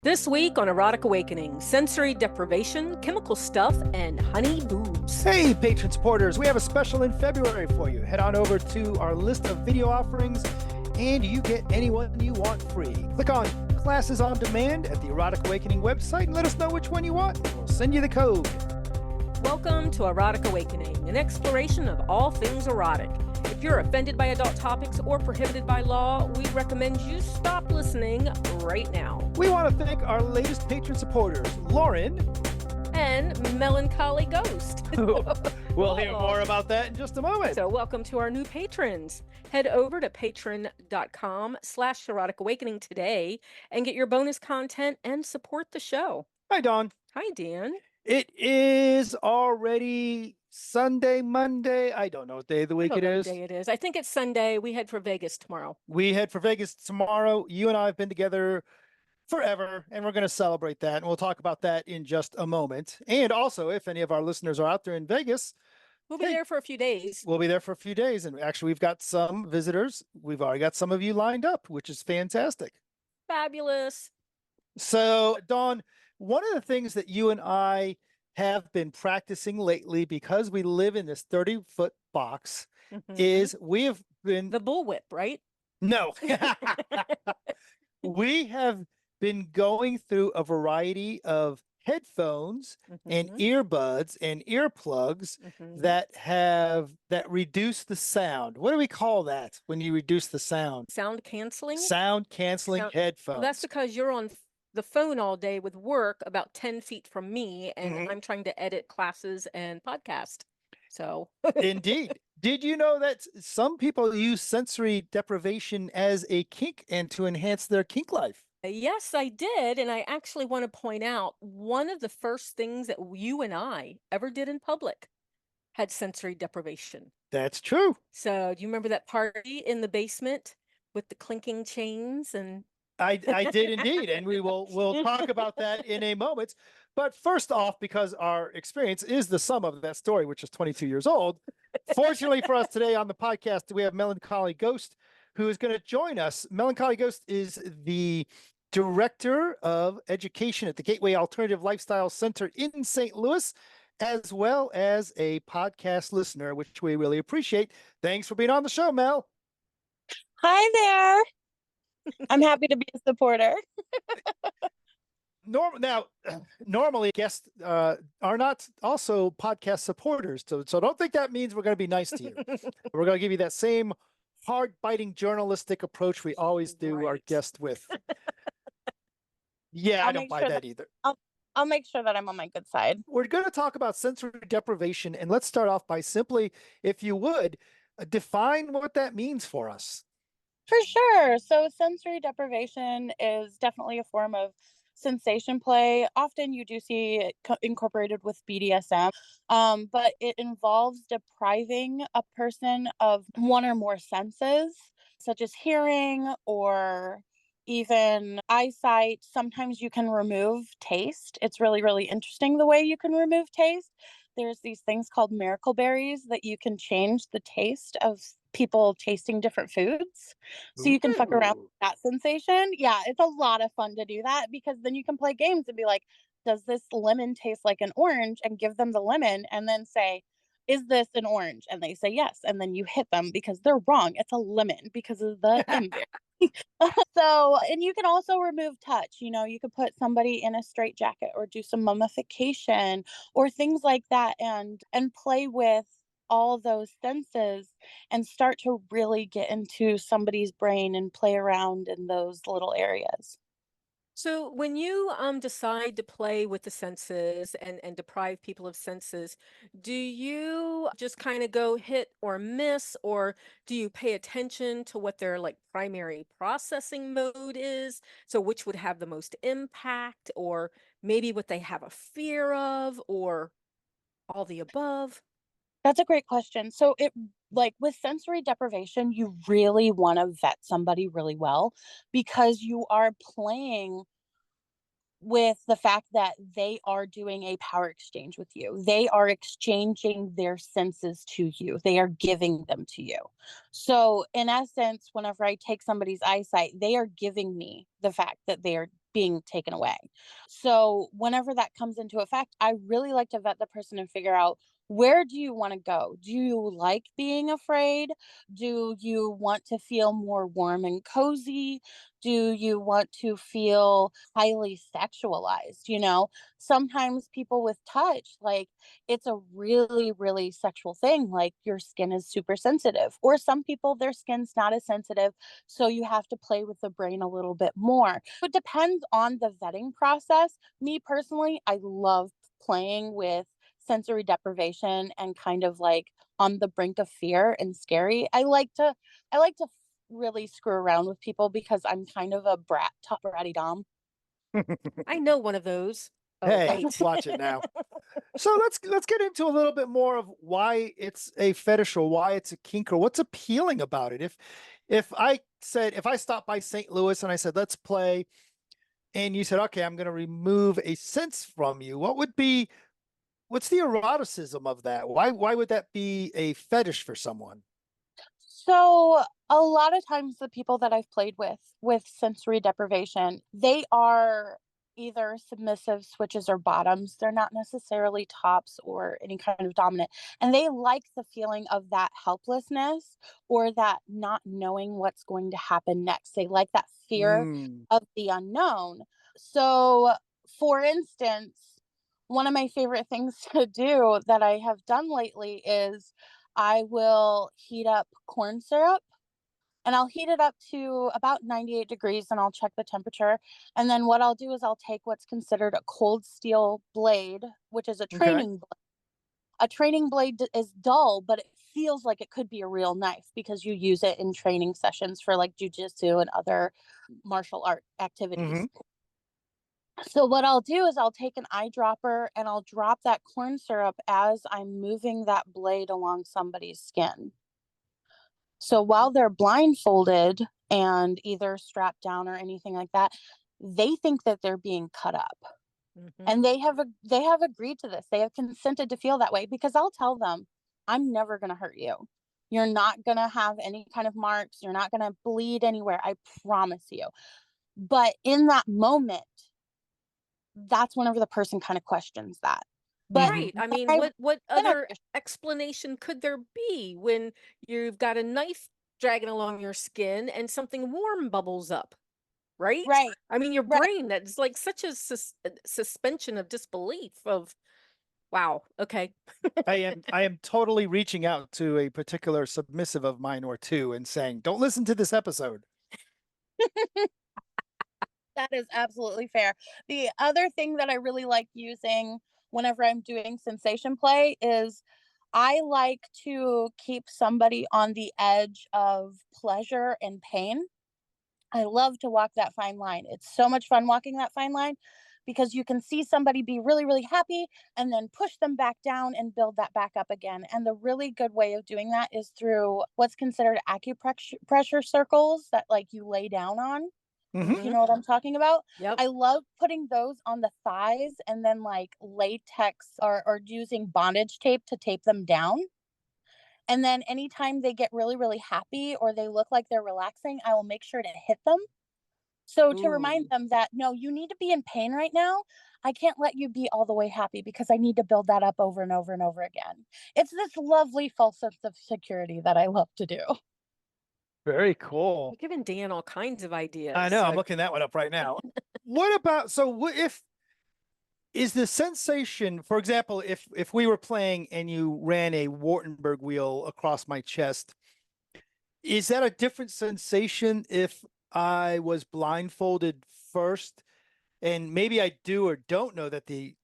This week on Erotic Awakening, sensory deprivation, chemical stuff, and honey boobs. Hey, patron supporters, we have a special in February for you. Head on over to our list of video offerings and you get anyone you want free. Click on Classes on Demand at the Erotic Awakening website and let us know which one you want. We'll send you the code. Welcome to Erotic Awakening, an exploration of all things erotic. If you're offended by adult topics or prohibited by law, we recommend you stop listening right now. We want to thank our latest patron supporters, Lauren and MelancholyGhost. We'll hear more about that in just a moment. So welcome to our new patrons. Head over to patreon.com/Erotic Awakening today and get your bonus content and support the show. Hi, Dawn. Hi, Dan. It is already Sunday, Monday. I don't know what day of the week it is. What day it is. I think it's Sunday. We head for Vegas tomorrow. We head for Vegas tomorrow. You and I have been together forever, and we're going to celebrate that. And we'll talk about that in just a moment. And also, if any of our listeners are out there in Vegas, we'll be there for a few days. We'll be there for a few days. And actually, we've got some visitors. We've already got some of you lined up, which is fantastic. Fabulous. So, Dawn, one of the things that you and I have been practicing lately, because we live in this 30-foot box, is we have been... The bullwhip, right? No. We have been going through a variety of headphones and earbuds and earplugs that reduce the sound. What do we call that when you reduce the sound? Sound canceling? Sound canceling headphones. Well, that's because you're on the phone all day with work about 10 feet from me, and I'm trying to edit classes and podcast. So Indeed. Did you know that some people use sensory deprivation as a kink and to enhance their kink life? Yes, I did. And I actually want to point out one of the first things that you and I ever did in public had sensory deprivation. That's true. So do you remember that party in the basement with the clinking chains? And I did indeed. And we'll talk about that in a moment. But first off, because our experience is the sum of that story, which is 22 years old, fortunately for us today on the podcast, we have MelancholyGhost, who is going to join us. MelancholyGhost is the Director of Education at the Gateway Alternative Lifestyle Center in St. Louis, as well as a podcast listener, which we really appreciate. Thanks for being on the show, Mel. Hi there. I'm happy to be a supporter. Normally guests are not also podcast supporters, so don't think that means we're going to be nice to you. We're going to give you that same hard-biting journalistic approach we always do our guests with. Yeah, I don't buy that either. I'll make sure that I'm on my good side. We're going to talk about sensory deprivation, and let's start off by simply, if you would, define what that means for us. For sure. So sensory deprivation is definitely a form of sensation play. Often you do see it incorporated with BDSM, but it involves depriving a person of one or more senses, such as hearing or even eyesight. Sometimes you can remove taste. It's really, really interesting the way you can remove taste. There's these things called miracle berries that you can change the taste of people tasting different foods. So you can fuck around with that sensation. Yeah, it's a lot of fun to do that, because then you can play games and be like, does this lemon taste like an orange? And give them the lemon and then say, is this an orange? And they say yes. And then you hit them because they're wrong. It's a lemon because of the imbibe. So, and you can also remove touch. You know, you could put somebody in a straitjacket or do some mummification or things like that, and play with all those senses and start to really get into somebody's brain and play around in those little areas. so when you decide to play with the senses and deprive people of senses, do you just kind of go hit or miss, or do you pay attention to what their like primary processing mode is? So which would have the most impact, or maybe what they have a fear of, or all the above? That's a great question. So like with sensory deprivation, you really want to vet somebody really well, because you are playing with the fact that they are doing a power exchange with you. They are exchanging their senses to you. They are giving them to you. So in essence, whenever I take somebody's eyesight, they are giving me the fact that they are being taken away. So whenever that comes into effect, I really like to vet the person and figure out, where do you want to go? Do you like being afraid? Do you want to feel more warm and cozy? Do you want to feel highly sexualized? Sometimes people with touch, like, it's a really, really sexual thing. Like, your skin is super sensitive, or some people, their skin's not as sensitive. So you have to play with the brain a little bit more. It depends on the vetting process. Me personally, I love playing with sensory deprivation and kind of like on the brink of fear and scary. I like to really screw around with people because I'm kind of a bratty dom. I know one of those. Oh, Hey, wait. watch it now. So let's get into a little bit more of why it's a fetish or why it's a kink or what's appealing about it. If I stopped by St. Louis and I said, let's play, and you said, okay, I'm going to remove a sense from you, what's the eroticism of that? Why would that be a fetish for someone? So a lot of times the people that I've played with sensory deprivation, they are either submissive switches or bottoms. They're not necessarily tops or any kind of dominant. And they like the feeling of that helplessness or that not knowing what's going to happen next. They like that fear Mm. of the unknown. So, for instance, one of my favorite things to do that I have done lately is I will heat up corn syrup, and I'll heat it up to about 98 degrees, and I'll check the temperature. And then what I'll do is I'll take what's considered a cold steel blade, which is a Okay. training blade. A training blade is dull, but it feels like it could be a real knife because you use it in training sessions for like jujitsu and other martial art activities. Hmm. So what I'll do is I'll take an eyedropper and I'll drop that corn syrup as I'm moving that blade along somebody's skin. So while they're blindfolded and either strapped down or anything like that, they think that they're being cut up. Mhm. And they have agreed to this. They have consented to feel that way because I'll tell them, I'm never going to hurt you. You're not going to have any kind of marks. You're not going to bleed anywhere. I promise you. But in that moment, that's whenever the person kind of questions that. But Right. I when mean, I what then I other explanation could there be when you've got a knife dragging along your skin and something warm bubbles up, right? right, I mean, your right. brain, that's like such a suspension of disbelief of, wow, okay. I am totally reaching out to a particular submissive of mine or two and saying, don't listen to this episode. That is absolutely fair. The other thing that I really like using whenever I'm doing sensation play is I like to keep somebody on the edge of pleasure and pain. I love to walk that fine line. It's so much fun walking that fine line because you can see somebody be really, really happy and then push them back down and build that back up again. And the really good way of doing that is through what's considered acupressure circles that like you lay down on. Hmm. You know what I'm talking about? Yep. I love putting those on the thighs and then like latex or using bondage tape to tape them down. And then anytime they get really, really happy or they look like they're relaxing, I will make sure to hit them. So to remind Ooh. them that, no, you need to be in pain right now. I can't let you be all the way happy because I need to build that up over and over and over again. It's this lovely false sense of security that I love to do. Very cool. You're giving Dan all kinds of ideas. I know. I'm looking that one up right now. What about, if is the sensation, for example, if we were playing and you ran a Wartenberg wheel across my chest, is that a different sensation if I was blindfolded first? And maybe I do or don't know that the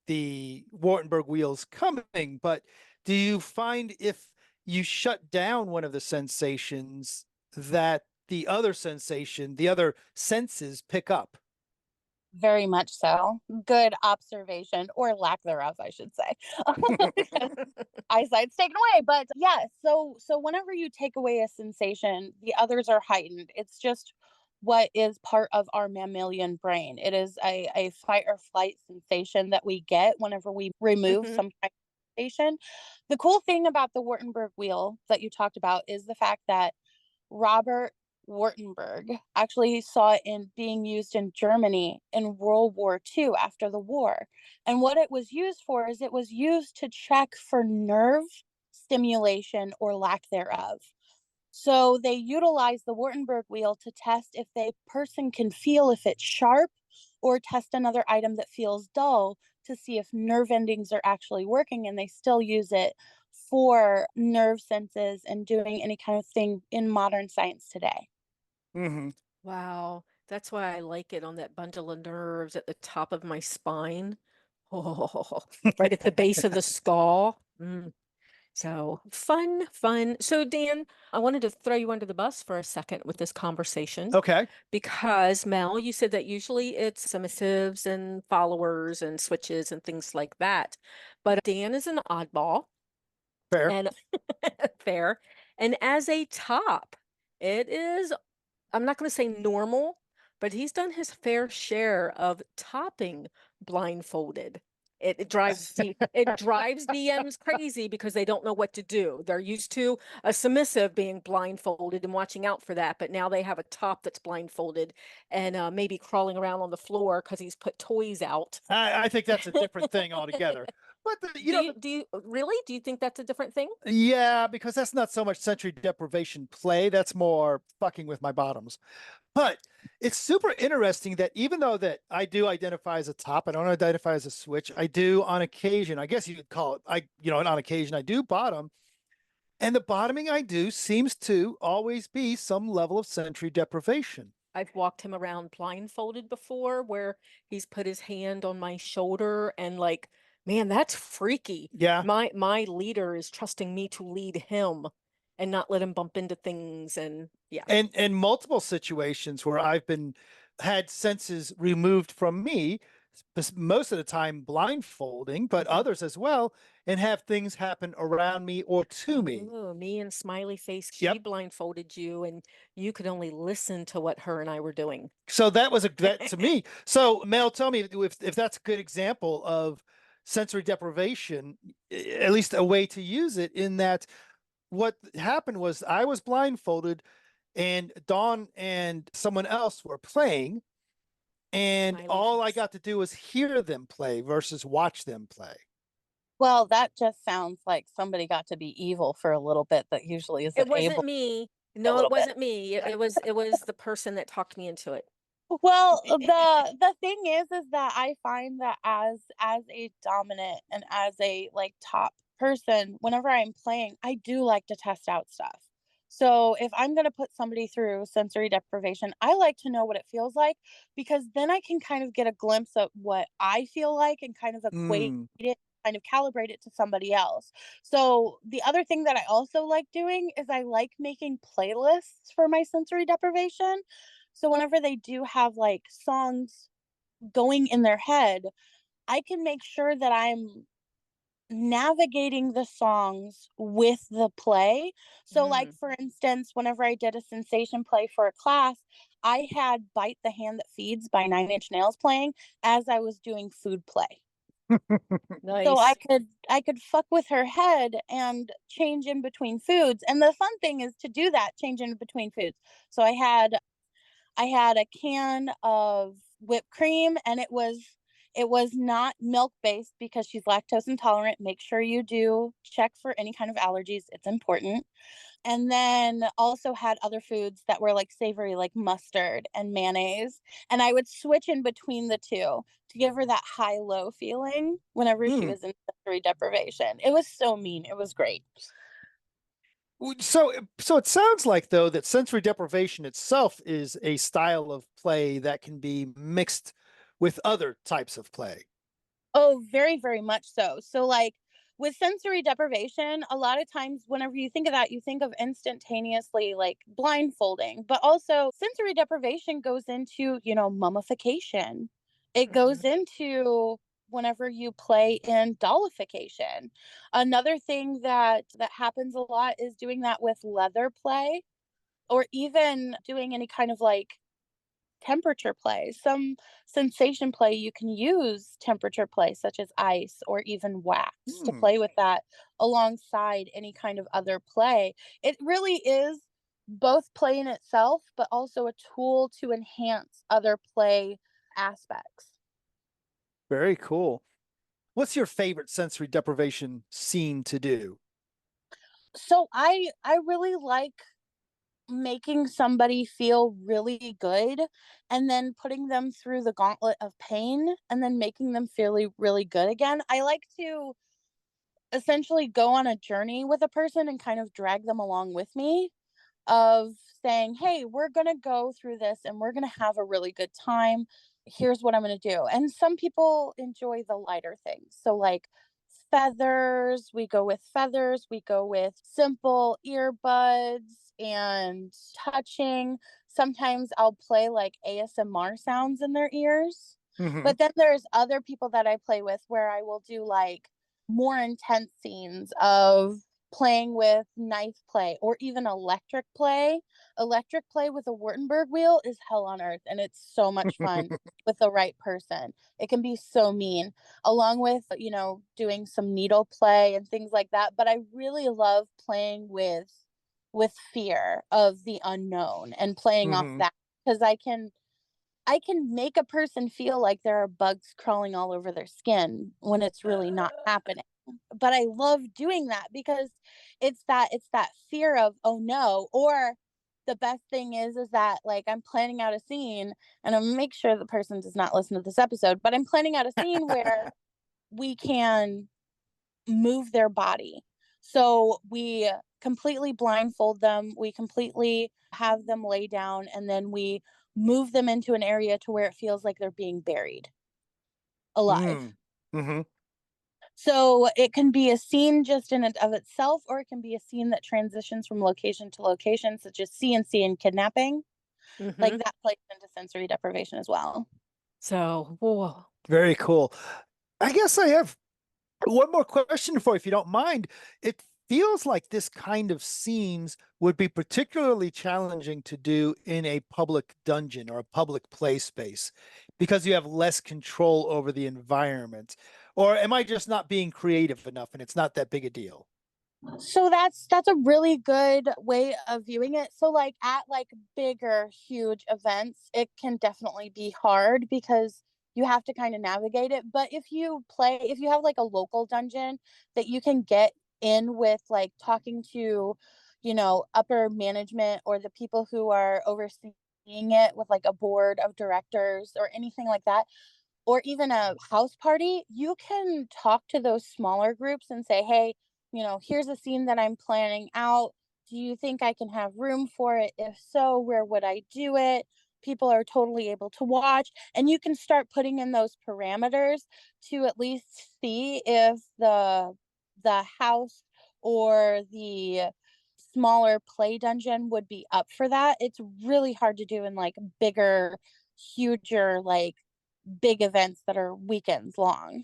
Wartenberg wheel's coming, but do you find if you shut down one of the sensations that the other sensation, the other senses pick up? Very much so. Good observation, or lack thereof, I should say. Eyesight's taken away. But yeah, so whenever you take away a sensation, the others are heightened. It's just what is part of our mammalian brain. It is a fight or flight sensation that we get whenever we remove Mhm. some kind of sensation. The cool thing about the Wartenberg wheel that you talked about is the fact that Robert Wartenberg. Actually saw it in being used in Germany in World War II after the war. And what it was used for is it was used to check for nerve stimulation or lack thereof. So they utilize the Wartenberg wheel to test if the person can feel if it's sharp, or test another item that feels dull to see if nerve endings are actually working, and they still use it for nerve senses and doing any kind of thing in modern science today. Mm-hmm. Wow. That's why I like it on that bundle of nerves at the top of my spine. Oh, right at the base of the skull. Mm. So fun, fun. So Dan, I wanted to throw you under the bus for a second with this conversation Okay. because Mel, you said that usually it's submissives and followers and switches and things like that. But Dan is an oddball Fair. and fair. And as a top, it is, I'm not going to say normal, but he's done his fair share of topping blindfolded. It drives DMs crazy because they don't know what to do. They're used to a submissive being blindfolded and watching out for that, but now they have a top that's blindfolded and maybe crawling around on the floor because he's put toys out. I think that's a different thing altogether. But Do you really? Do you think that's a different thing? yeah, because that's not so much sensory deprivation play. That's more fucking with my bottoms. But it's super interesting that even though that I do identify as a top, I don't identify as a switch. I do on occasion, I guess you could call it, on occasion I do bottom. And the bottoming I do seems to always be some level of sensory deprivation. I've walked him around blindfolded before where he's put his hand on my shoulder and like, man, that's freaky. Yeah. My leader is trusting me to lead him and not let him bump into things and yeah. And multiple situations where I've had senses removed from me, most of the time blindfolding, but others as well, and have things happen around me or to me. Oh, me and Smiley Face, she Yep. blindfolded you and you could only listen to what her and I were doing. So that to me. So Mel, tell me if that's a good example of sensory deprivation, at least a way to use it, in that what happened was I was blindfolded and Dawn and someone else were playing, and Smiley all I face. got to do was hear them play versus watch them play. Well, that just sounds like somebody got to be evil for a little bit that usually isn't It wasn't able. me. No, it little bit. wasn't me. It was the person that talked me into it. Well, the thing is that I find that as a dominant and as a like top person, whenever I'm playing, I do like to test out stuff. So if I'm going to put somebody through sensory deprivation, I like to know what it feels like, because then I can kind of get a glimpse of what I feel like and kind of equate it, kind of calibrate it to somebody else. So the other thing that I also like doing is I like making playlists for my sensory deprivation. So whenever they do have like songs going in their head, I can make sure that I'm navigating the songs with the play. So like for instance, whenever I did a sensation play for a class, I had Bite the Hand That Feeds by 9 Inch Nails playing as I was doing food play. Nice. So I could fuck with her head and change in between foods. And the fun thing is to do that, change in between foods. So I had a can of whipped cream, and it was not milk based because she's lactose intolerant. Make sure you do check for any kind of allergies. It's important. And then also had other foods that were like savory, like mustard and mayonnaise. And I would switch in between the two to give her that high-low feeling whenever she was in sensory deprivation. It was so mean. It was great. So it sounds like, though, that sensory deprivation itself is a style of play that can be mixed with other types of play. Oh, very, very much so. So like with sensory deprivation, a lot of times whenever you think of that, you think of instantaneously like blindfolding, but also sensory deprivation goes into, mummification. It goes into whenever you play in dollification. Another thing that happens a lot is doing that with leather play, or even doing any kind of like temperature play. Some sensation play, you can use temperature play such as ice or even wax to play with that alongside any kind of other play. It really is both play in itself, but also a tool to enhance other play aspects. Very cool. What's your favorite sensory deprivation scene to do? So I really like making somebody feel really good and then putting them through the gauntlet of pain and then making them feel really good again. I like to essentially go on a journey with a person and kind of drag them along with me, of saying, hey, we're going to go through this and we're going to have a really good time. Here's what I'm going to do. And some people enjoy the lighter things. So, like feathers, we go with feathers, we go with simple earbuds and touching. Sometimes I'll play like ASMR sounds in their ears. Mm-hmm. But then there's other people that I play with where I will do like more intense scenes of playing with knife play or even electric play. Electric play with a Württemberg wheel is hell on earth, and it's so much fun with the right person. It can be so mean, along with, doing some needle play and things like that. But I really love playing with fear of the unknown and playing off Mm-hmm. that, because I can make a person feel like there are bugs crawling all over their skin when it's really not happening. But I love doing that because it's that fear of, oh no. Or the best thing is that, like, I'm planning out a scene, and I'll make sure the person does not listen to this episode, but I'm planning out a scene where we can move their body. So we completely blindfold them, we completely have them lay down, and then we move them into an area to where it feels like they're being buried alive. Mm-hmm. So it can be a scene just in and of itself, or it can be a scene that transitions from location to location, such as CNC and kidnapping. Like Mm-hmm. that plays into sensory deprivation as well. So, whoa. Very cool. I guess I have one more question for you, if you don't mind. It feels like this kind of scenes would be particularly challenging to do in a public dungeon or a public play space because you have less control over the environment. Or am I just not being creative enough and it's not that big a deal? So that's a really good way of viewing it. So like at like bigger, huge events, it can definitely be hard because you have to kind of navigate it. But if you have like a local dungeon that you can get in with, like talking to, upper management or the people who are overseeing it with like a board of directors or anything like that, or even a house party, you can talk to those smaller groups and say, hey, here's a scene that I'm planning out. Do you think I can have room for it? If so, where would I do it? People are totally able to watch. And you can start putting in those parameters to at least see if the house or the smaller play dungeon would be up for that. It's really hard to do in like bigger, huger, like big events that are weekends long.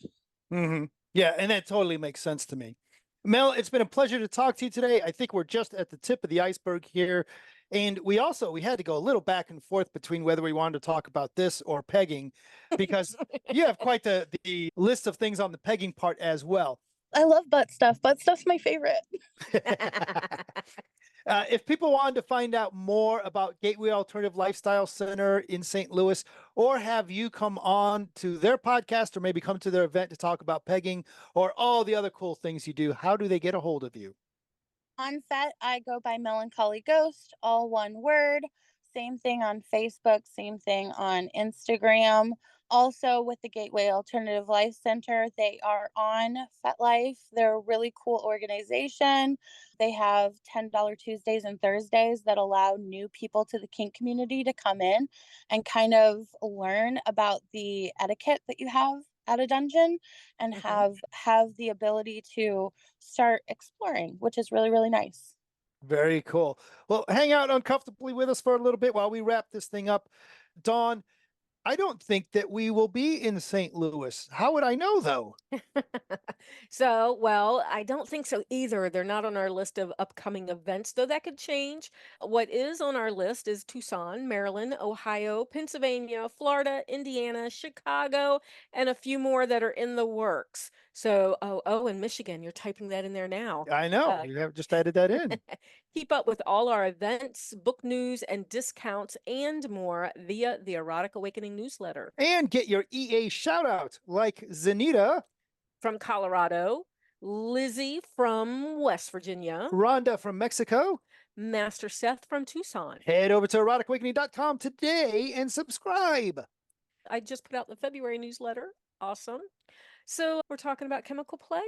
Mm-hmm. Yeah, and that totally makes sense to me. Mel, it's been a pleasure to talk to you today. I think we're just at the tip of the iceberg here. And we had to go a little back and forth between whether we wanted to talk about this or pegging, because you have quite the list of things on the pegging part as well. I love butt stuff. Butt stuff's my favorite. If people wanted to find out more about Gateway Alternative Lifestyle Center in St. Louis, or have you come on to their podcast, or maybe come to their event to talk about pegging or all the other cool things you do, how do they get a hold of you? On set, I go by MelancholyGhost, all one word. Same thing on Facebook, same thing on Instagram. Also, with the Gateway Alternative Life Center, they are on FetLife. They're a really cool organization. They have $10 Tuesdays and Thursdays that allow new people to the kink community to come in and kind of learn about the etiquette that you have at a dungeon and have the ability to start exploring, which is really, really nice. Very cool. Well, hang out uncomfortably with us for a little bit while we wrap this thing up. Dawn, I don't think that we will be in St. Louis. How would I know though? So, well, I don't think so either. They're not on our list of upcoming events, though that could change. What is on our list is Tucson, Maryland, Ohio, Pennsylvania, Florida, Indiana, Chicago, and a few more that are in the works. So, and Michigan, you're typing that in there now. I know. Uh, You have just added that in. Keep up with all our events, book news, and discounts and more via the Erotic Awakening newsletter. And get your EA shout out like Zenita, From Colorado, Lizzie from West Virginia, Rhonda from Mexico. Master Seth from Tucson. Head over to eroticawakening.com today and subscribe. I just put out the February newsletter. Awesome. So we're talking about chemical play?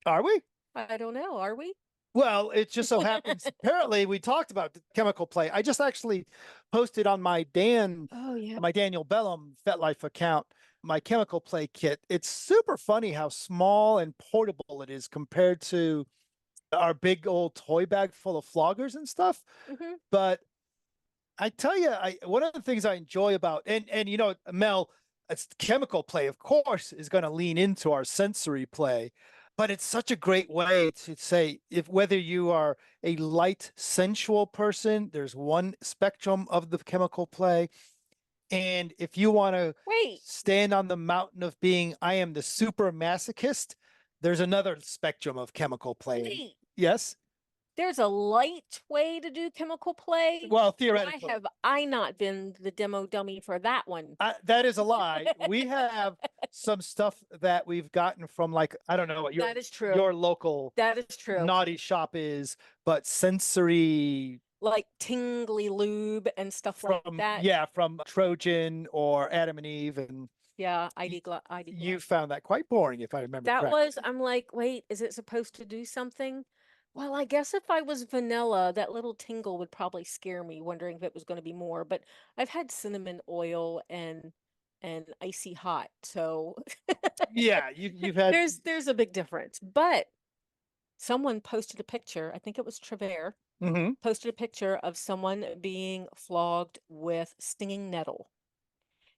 Are we? I don't know. Are we? Well, it just so happens, apparently we talked about the chemical play. I just actually posted on my Oh, yeah. my Daniel Bellum FetLife account, my chemical play kit. It's super funny how small and portable it is compared to our big old toy bag full of floggers and stuff. Mhm. But I tell you, one of the things I enjoy about and you know, Mel, it's chemical play, of course, is going to lean into our sensory play, but it's such a great way to say if whether you are a light sensual person, there's one spectrum of the chemical play. And if you want to Wait, stand on the mountain of being, I am the super masochist, there's another spectrum of chemical play. wait. Yes. There's a light way to do chemical play? Well, Why theoretically. have I not been the demo dummy for that one? That is a lie. We have some stuff that we've gotten from like, I don't know what That is true. your local That is true. naughty shop is, but sensory Like tingly lube and stuff from, like that. yeah, from Trojan or Adam and Eve. And Yeah, ID you found that quite boring, if I remember That correctly. was, I'm like, wait, is it supposed to do something? Well, I guess if I was vanilla, that little tingle would probably scare me, wondering if it was going to be more. But I've had cinnamon oil and icy hot, so Yeah, you've had there's a big difference. But someone posted a picture, I think it was Trevor, Mhm. posted a picture of someone being flogged with stinging nettle.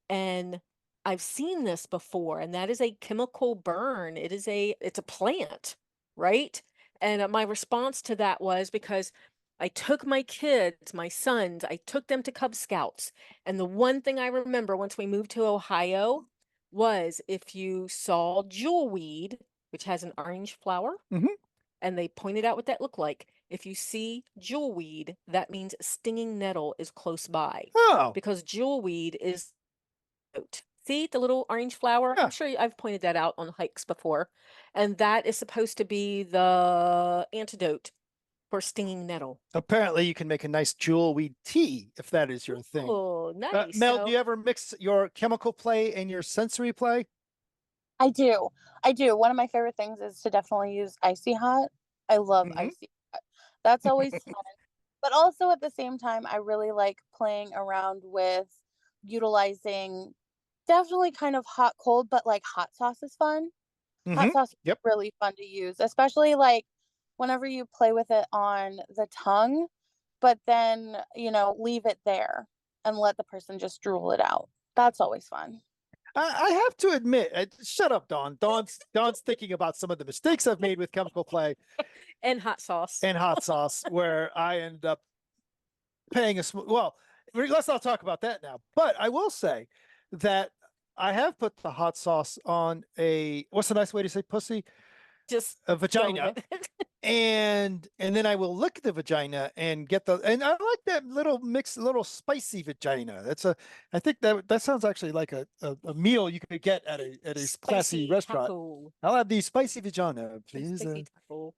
And I've seen this before, and that is a chemical burn. It's a plant, right? And my response to that was because I took my kids, my sons, I took them to Cub Scouts. And the one thing I remember once we moved to Ohio was if you saw jewelweed, which has an orange flower, Mhm. and they pointed out what that looked like. If you see jewelweed, that means stinging nettle is close by Oh, because jewelweed is see the little orange flower? Yeah. I'm sure I've pointed that out on hikes before. And that is supposed to be the antidote for stinging nettle. apparently you can make a nice jewelweed tea if that is your thing. Oh, nice. Mel, So- do you ever mix your chemical play and your sensory play? I do. I do. One of my favorite things is to definitely use icy hot. I love Mhm. icy hot. That's always fun. But also at the same time, I really like playing around with utilizing definitely kind of hot cold, but like hot sauce is fun. Hot Mhm. sauce is Yep. really fun to use, especially like whenever you play with it on the tongue, but then, leave it there and let the person just drool it out. That's always fun. I have to admit, shut up, Dawn. Dawn's thinking about some of the mistakes I've made with chemical play and hot sauce. and hot sauce, where I ended up paying let's not talk about that now. But I will say that I have put the hot sauce on what's the nice way to say pussy? Just A go vagina. with it. And then I will lick the vagina and and I like that little spicy vagina. I think that sounds actually like a meal you could get at a classy Spicy restaurant. taco. I'll have the spicy vagina, please. Spicy taco.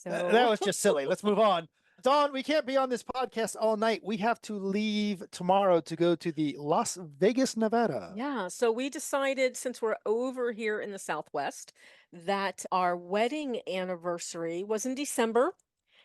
That was just silly. Let's move on. Dawn, we can't be on this podcast all night. We have to leave tomorrow to go to the Las Vegas, Nevada. Yeah, so we decided since we're over here in the Southwest that our wedding anniversary was in December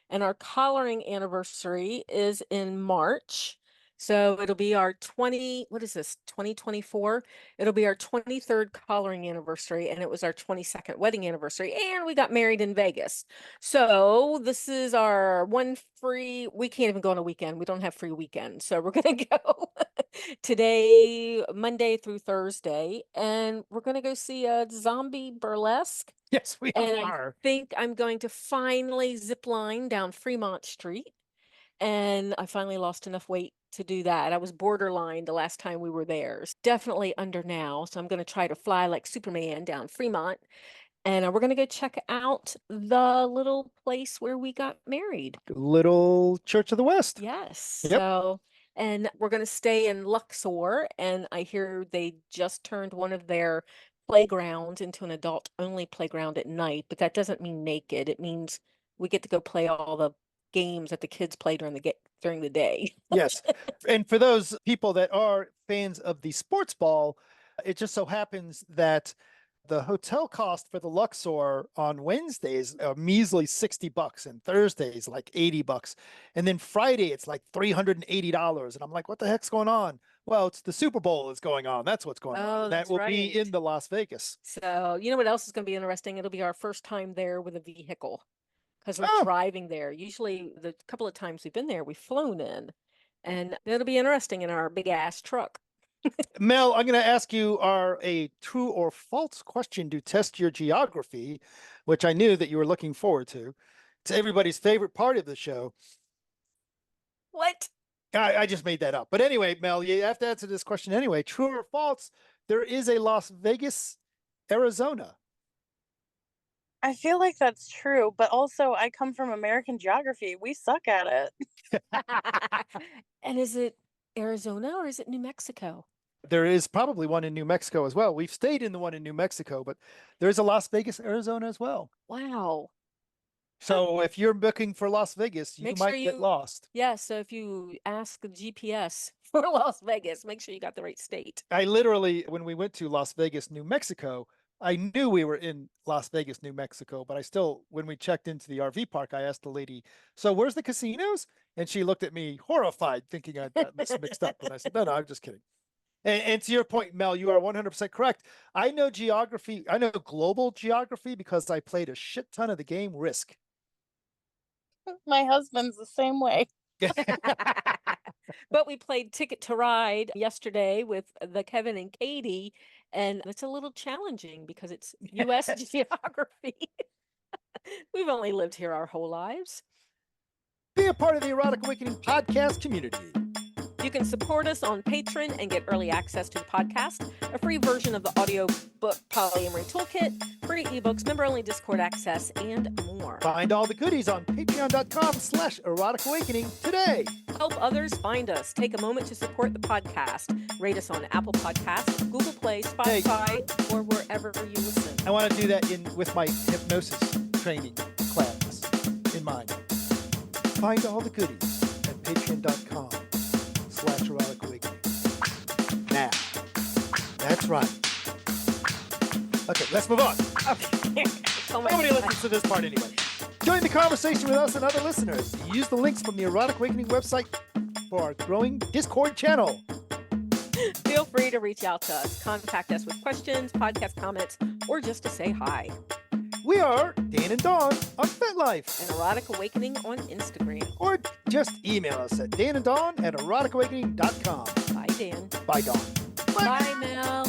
and our collaring anniversary is in March. So it'll be our 2024? It'll be our 23rd collaring anniversary, and it was our 22nd wedding anniversary, and we got married in Vegas. So this is our one free, we can't even go on a weekend. We don't have free weekends. So we're going to go today, Monday through Thursday, and we're going to go see a zombie burlesque. Yes, we And are. I think I'm going to finally zip line down Fremont Street. And I finally lost enough weight to do that. I was borderline the last time we were there. Definitely under now. So I'm going to try to fly like Superman down Fremont. And we're going to go check out the little place where we got married. Little Church of the West. Yes. Yep. So, and we're going to stay in Luxor. And I hear they just turned one of their playgrounds into an adult only playground at night. But that doesn't mean naked. It means we get to go play all the games that the kids play during the day. Yes. And for those people that are fans of the sports ball, it just so happens that the hotel cost for the Luxor on Wednesdays a measly $60 and Thursdays like $80. And then Friday it's like $380. And I'm like, what the heck's going on? Well, it's the Super Bowl is going on. That's what's going on. And that will be in the Las Vegas. So you know what else is going to be interesting? It'll be our first time there with a vehicle. Because we're driving there. Usually the couple of times we've been there, we've flown in. And it'll be interesting in our big ass truck. Mel, I'm going to ask you a true or false question to test your geography, which I knew that you were looking forward to. It's everybody's favorite part of the show. What? I just made that up. But anyway, Mel, you have to answer this question anyway. True or false, there is a Las Vegas, Arizona. I feel like that's true, but also I come from American geography. We suck at it. And is it Arizona or is it New Mexico? There is probably one in New Mexico as well. We've stayed in the one in New Mexico, but there's a Las Vegas, Arizona as well. Wow. So if you're booking for Las Vegas, you might get lost. Yeah, so if you ask the GPS for Las Vegas, make sure you got the right state. I literally, when we went to Las Vegas, New Mexico, I knew we were in Las Vegas, New Mexico, but I still, when we checked into the RV park, I asked the lady, so where's the casinos? And she looked at me horrified, thinking I'd got this mixed up. And I said, no, I'm just kidding. And to your point, Mel, you are 100% correct. I know geography. I know global geography because I played a shit ton of the game Risk. My husband's the same way. But we played Ticket to Ride yesterday with the Kevin and Katie, and it's a little challenging because it's U.S. geography. We've only lived here our whole lives. Be a part of the Erotic Awakening podcast community. You can support us on Patreon and get early access to the podcast, a free version of the audiobook Polyamory Toolkit, free ebooks, member-only Discord access, and more. Find all the goodies on patreon.com/Erotic Awakening today. Help others find us. Take a moment to support the podcast. Rate us on Apple Podcasts, Google Play, Spotify, or wherever you listen. I want to do that with my hypnosis training class in mind. Find all the goodies at patreon.com/Erotic Awakening. Now, that's right. Okay, let's move on. Okay. Nobody listens to this part anyway. Join the conversation with us and other listeners. Use the links from the Erotic Awakening website for our growing Discord channel. Feel free to reach out to us. Contact us with questions, podcast comments, or just to say hi. We are Dan and Dawn on FetLife. And Erotic Awakening on Instagram. Or just email us at dananddawn@eroticawakening.com. Bye, Dan. Bye, Dawn. Bye, Mel.